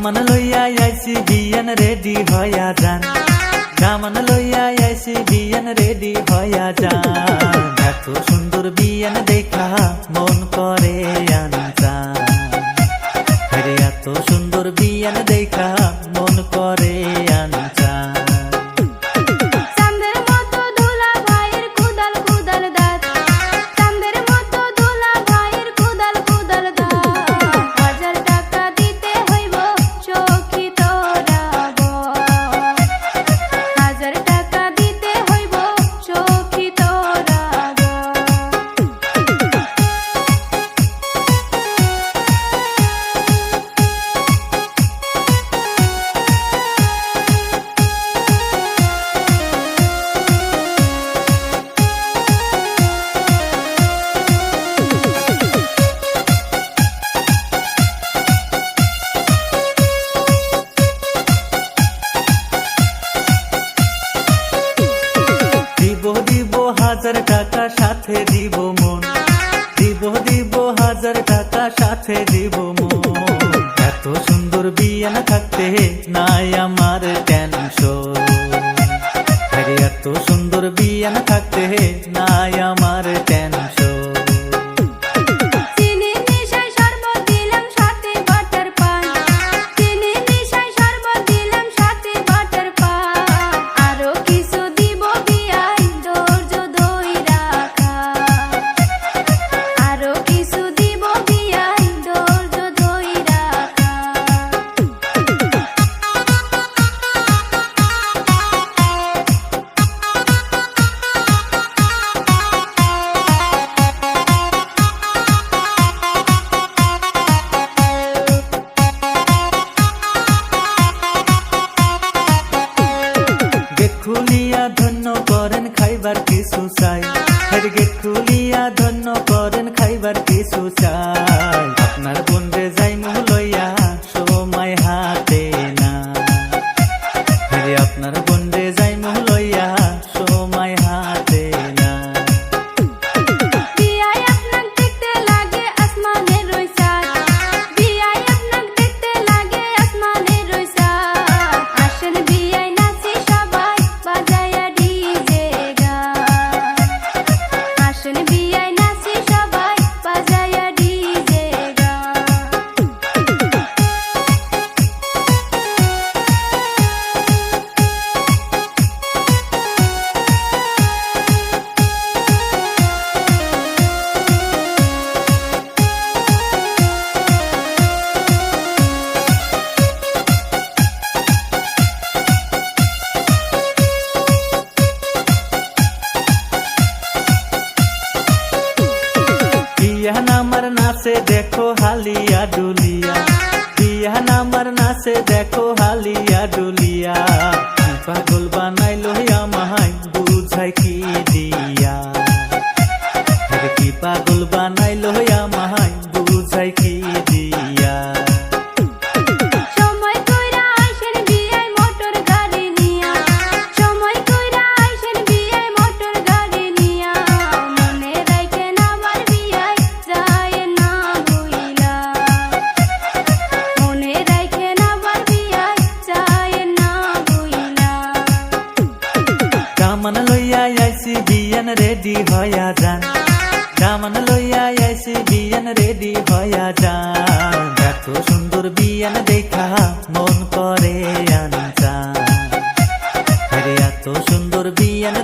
কামান লইয়া আইছি বিয়ান রেডি হইয়া যান, কামান লইয়া আইছি বিয়ান রেডি হইয়া যান। এত সুন্দর বিয়ান দেখা মন করে আনচান, এত সুন্দর বিয়ান দেখা মন করে আনচান। হাজার টাকা সাথে দিব মন, দিব 1000 টাকা সাথে দিব মন। এত সুন্দর বিয়ান থাকতে নাই আমার টেনশন, এত সুন্দর বিয়ান থাকতে নাই আমার টেনশন। খুলিয়া ধন্য করেন খাইবার কিছু চাই, গেট খুলিয়া ধন্য করেন খাইবার কিছু চাই। আপনার বন্ধে যাই মুহ লইয়া সময় হাতে না, আপনার বন্ধে যাই মুহ লইয়া সময় হাতে না। বিয়ান আমার নাচে দেখো হালিয়া ডুলিয়া, বিয়ান আমার নাচে দেখো হালিয়া ডুলিয়া। পাগল বানাইলো আমায় বুঝাই কি দিয়া, কি পাগল বানাইলো আমায় বুঝাই কি দিয়া। কামান লইয়া আইছি বিয়ান রেডি হইয়া যান, কামান লইয়া আইছি বিয়ান রেডি হইয়া যান। এত সুন্দর বিয়ান দেখা মন করে আনচান, এত সুন্দর বিয়ান